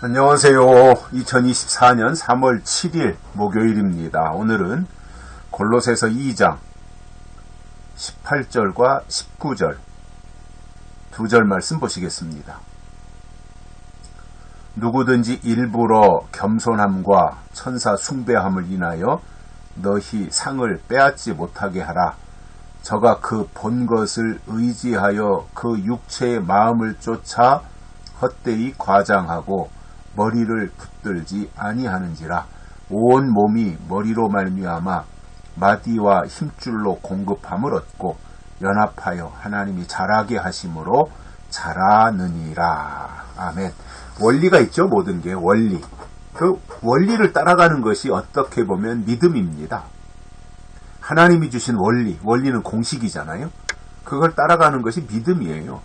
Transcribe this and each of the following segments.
안녕하세요. 2024년 3월 7일 목요일입니다. 오늘은 골로새서 2장 18절과 19절 두 절 말씀 보시겠습니다. 누구든지 일부러 겸손함과 천사 숭배함을 인하여 너희 상을 빼앗지 못하게 하라. 저가 그 본 것을 의지하여 그 육체의 마음을 쫓아 헛되이 과장하고 머리를 붙들지 아니하는지라. 온 몸이 머리로 말미암아 마디와 힘줄로 공급함을 얻고 연합하여 하나님이 자라게 하심으로 자라느니라. 아멘. 원리가 있죠. 모든 게 원리. 그 원리를 따라가는 것이 어떻게 보면 믿음입니다. 하나님이 주신 원리는 공식이잖아요. 그걸 따라가는 것이 믿음이에요.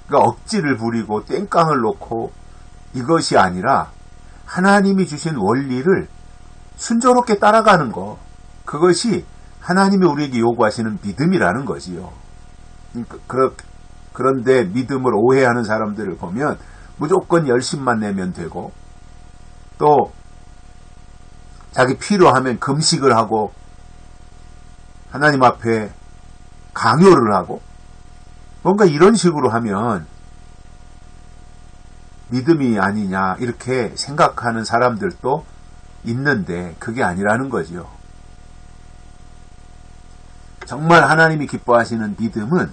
그러니까 억지를 부리고 땡깡을 놓고 이것이 아니라 하나님이 주신 원리를 순조롭게 따라가는 것, 그것이 하나님이 우리에게 요구하시는 믿음이라는 거지요. 그런데 믿음을 오해하는 사람들을 보면 무조건 열심만 내면 되고, 또 자기 필요하면 금식을 하고 하나님 앞에 강요를 하고 뭔가 이런 식으로 하면 믿음이 아니냐 이렇게 생각하는 사람들도 있는데 그게 아니라는 거죠. 정말 하나님이 기뻐하시는 믿음은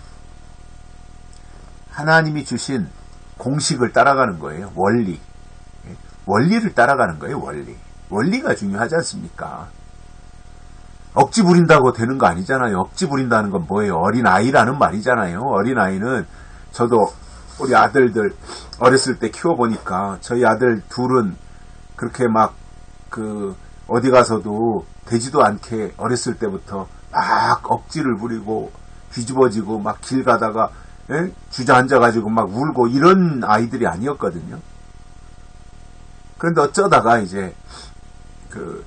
하나님이 주신 공식을 따라가는 거예요. 원리를 따라가는 거예요. 원리가 중요하지 않습니까? 억지 부린다고 되는 거 아니잖아요. 억지 부린다는 건 뭐예요? 어린아이라는 말이잖아요. 어린아이는 저도 우리 아들들 어렸을 때 키워보니까 저희 아들 둘은 그렇게 막 어디 가서도 되지도 않게 어렸을 때부터 막 억지를 부리고 뒤집어지고 막 길 가다가 주저앉아가지고 막 울고 이런 아이들이 아니었거든요. 그런데 어쩌다가 이제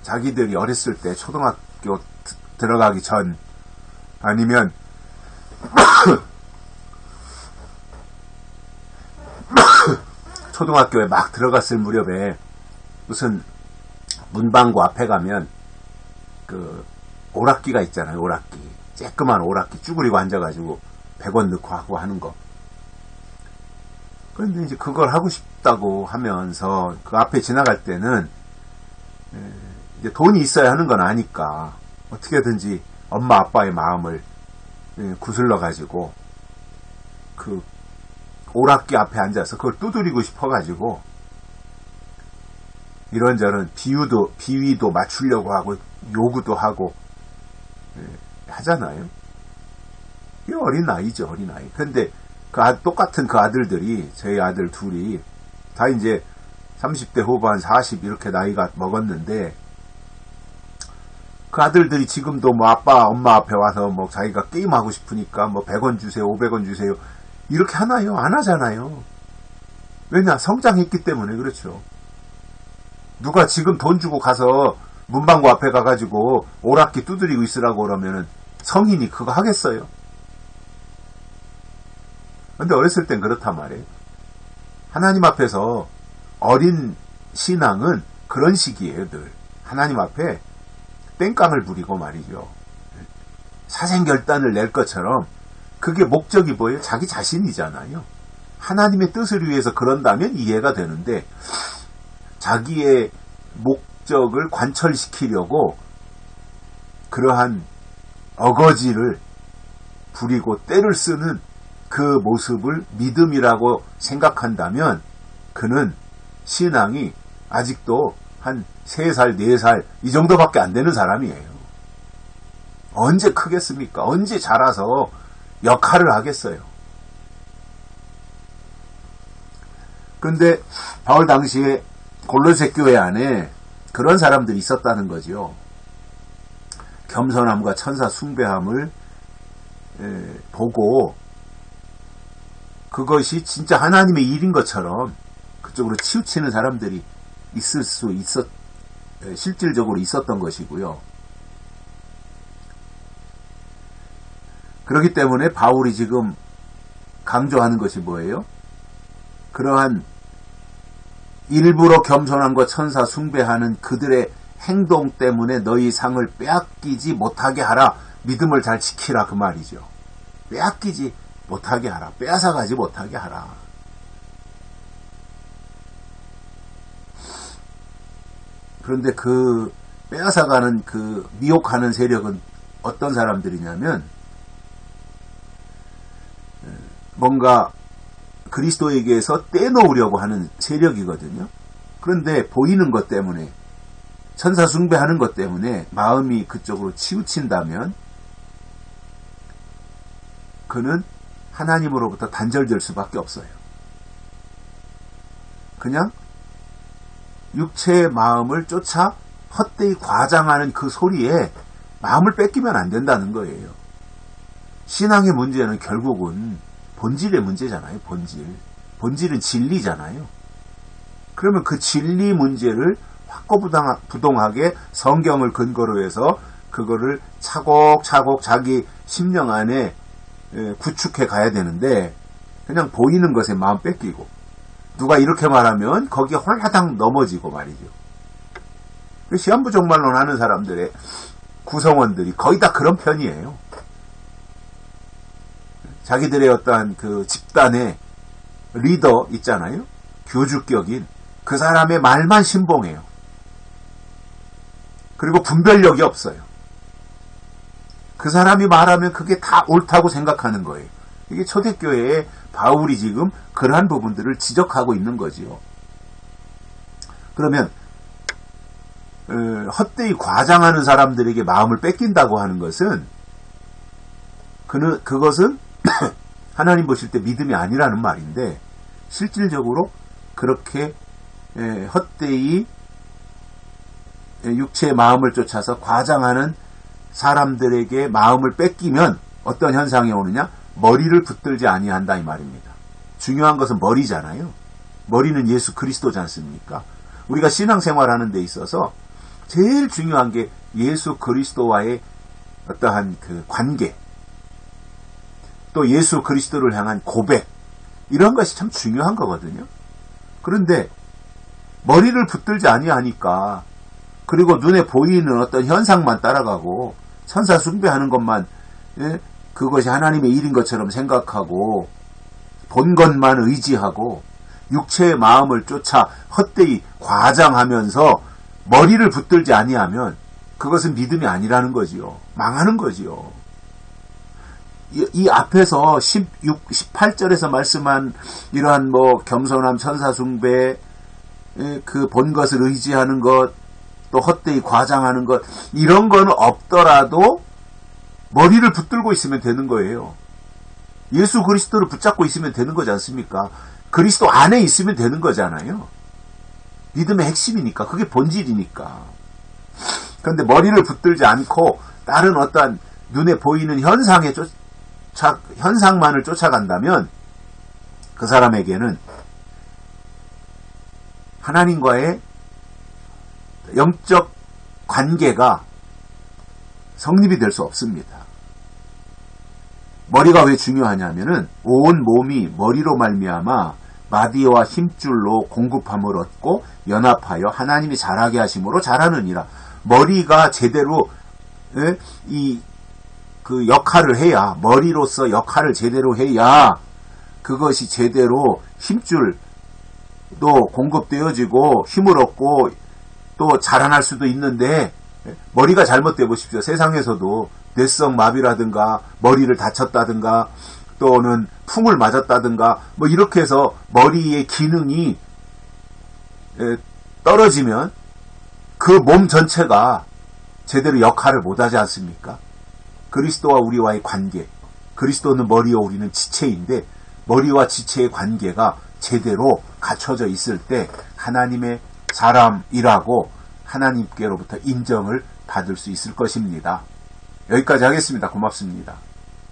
자기들이 어렸을 때 초등학교 들어가기 전 아니면 초등학교에 막 들어갔을 무렵에 무슨 문방구 앞에 가면 오락기가 있잖아요. 오락기. 쬐끄만 오락기 쭈그리고 앉아가지고 100원 넣고 하고 하는 거. 그런데 이제 그걸 하고 싶다고 하면서 그 앞에 지나갈 때는 이제 돈이 있어야 하는 건 아니까 어떻게든지 엄마 아빠의 마음을 구슬러 가지고 그 오락기 앞에 앉아서 그걸 두드리고 싶어 가지고 이런저런 비위도 맞추려고 하고 요구도 하고 하잖아요. 이 어린아이죠, 어린아이. 근데 똑같은 그 아들들이, 저희 아들 둘이 다 이제 30대 후반 40 이렇게 나이가 먹었는데 그 아들들이 지금도 뭐 아빠 엄마 앞에 와서 뭐 자기가 게임하고 싶으니까 뭐 100원 주세요 500원 주세요 이렇게 하나요? 안 하잖아요. 왜냐? 성장했기 때문에. 그렇죠. 누가 지금 돈 주고 가서 문방구 앞에 가가지고 오락기 두드리고 있으라고 그러면은 성인이 그거 하겠어요? 근데 어렸을 땐 그렇단 말이에요. 하나님 앞에서 어린 신앙은 그런 식이에요. 늘 하나님 앞에 땡깡을 부리고 말이죠. 사생결단을 낼 것처럼. 그게 목적이 뭐예요? 자기 자신이잖아요. 하나님의 뜻을 위해서 그런다면 이해가 되는데 자기의 목적을 관철시키려고 그러한 어거지를 부리고 때를 쓰는 그 모습을 믿음이라고 생각한다면 그는 신앙이 아직도 한 3살, 4살 이 정도밖에 안 되는 사람이에요. 언제 크겠습니까? 언제 자라서 역할을 하겠어요. 근데 바울 당시에 골로새 교회 안에 그런 사람들이 있었다는 거죠. 겸손함과 천사 숭배함을 보고 그것이 진짜 하나님의 일인 것처럼 그쪽으로 치우치는 사람들이 실질적으로 있었던 것이고요. 그렇기 때문에 바울이 지금 강조하는 것이 뭐예요? 그러한 일부러 겸손함과 천사 숭배하는 그들의 행동 때문에 너희 상을 빼앗기지 못하게 하라. 믿음을 잘 지키라 그 말이죠. 빼앗기지 못하게 하라. 빼앗아가지 못하게 하라. 그런데 그 빼앗아가는 그 미혹하는 세력은 어떤 사람들이냐면 뭔가 그리스도에게서 떼놓으려고 하는 세력이거든요. 그런데 보이는 것 때문에 천사 숭배하는 것 때문에 마음이 그쪽으로 치우친다면 그는 하나님으로부터 단절될 수밖에 없어요. 그냥 육체의 마음을 쫓아 헛되이 과장하는 그 소리에 마음을 뺏기면 안 된다는 거예요. 신앙의 문제는 결국은 본질의 문제잖아요. 본질은 진리잖아요. 그러면 그 진리 문제를 확고부동하게 성경을 근거로 해서 그거를 차곡차곡 자기 심령 안에 구축해 가야 되는데 그냥 보이는 것에 마음 뺏기고 누가 이렇게 말하면 거기에 홀라당 넘어지고 말이죠. 시한부종말론 하는 사람들의 구성원들이 거의 다 그런 편이에요. 자기들의 어떠한 그 집단의 리더 있잖아요. 교주격인 그 사람의 말만 신봉해요. 그리고 분별력이 없어요. 그 사람이 말하면 그게 다 옳다고 생각하는 거예요. 이게 초대교회에 바울이 지금 그러한 부분들을 지적하고 있는 거지요. 그러면 헛되이 과장하는 사람들에게 마음을 뺏긴다고 하는 것은 그것은 하나님 보실 때 믿음이 아니라는 말인데 실질적으로 그렇게 헛되이 육체의 마음을 쫓아서 과장하는 사람들에게 마음을 뺏기면 어떤 현상이 오느냐? 머리를 붙들지 아니한다 이 말입니다. 중요한 것은 머리잖아요. 머리는 예수 그리스도지 않습니까? 우리가 신앙생활하는 데 있어서 제일 중요한 게 예수 그리스도와의 어떠한 그 관계, 또 예수 그리스도를 향한 고백, 이런 것이 참 중요한 거거든요. 그런데 머리를 붙들지 아니하니까, 그리고 눈에 보이는 어떤 현상만 따라가고 천사 숭배하는 것만 그것이 하나님의 일인 것처럼 생각하고 본 것만 의지하고 육체의 마음을 쫓아 헛되이 과장하면서 머리를 붙들지 아니하면 그것은 믿음이 아니라는 거지요. 망하는 거지요. 이 앞에서 18절에서 말씀한 이러한 겸손함, 천사 숭배, 그 본 것을 의지하는 것, 또 헛되이 과장하는 것, 이런 거는 없더라도 머리를 붙들고 있으면 되는 거예요. 예수 그리스도를 붙잡고 있으면 되는 거지 않습니까? 그리스도 안에 있으면 되는 거잖아요. 믿음의 핵심이니까, 그게 본질이니까. 그런데 머리를 붙들지 않고 다른 어떠한 눈에 보이는 현상만을 쫓아간다면 그 사람에게는 하나님과의 영적 관계가 성립이 될 수 없습니다. 머리가 왜 중요하냐면은 온 몸이 머리로 말미암아 마디와 힘줄로 공급함을 얻고 연합하여 하나님이 자라게 하심으로 자라느니라. 머리가 제대로 그 역할을 해야, 머리로서 역할을 제대로 해야 그것이 제대로 힘줄도 공급되어지고 힘을 얻고 또 자라날 수도 있는데, 머리가 잘못돼 보십시오. 세상에서도 뇌성 마비라든가 머리를 다쳤다든가 또는 풍을 맞았다든가 이렇게 해서 머리의 기능이 떨어지면 그 몸 전체가 제대로 역할을 못하지 않습니까? 그리스도와 우리와의 관계, 그리스도는 머리와 우리는 지체인데 머리와 지체의 관계가 제대로 갖춰져 있을 때 하나님의 사람이라고 하나님께로부터 인정을 받을 수 있을 것입니다. 여기까지 하겠습니다. 고맙습니다.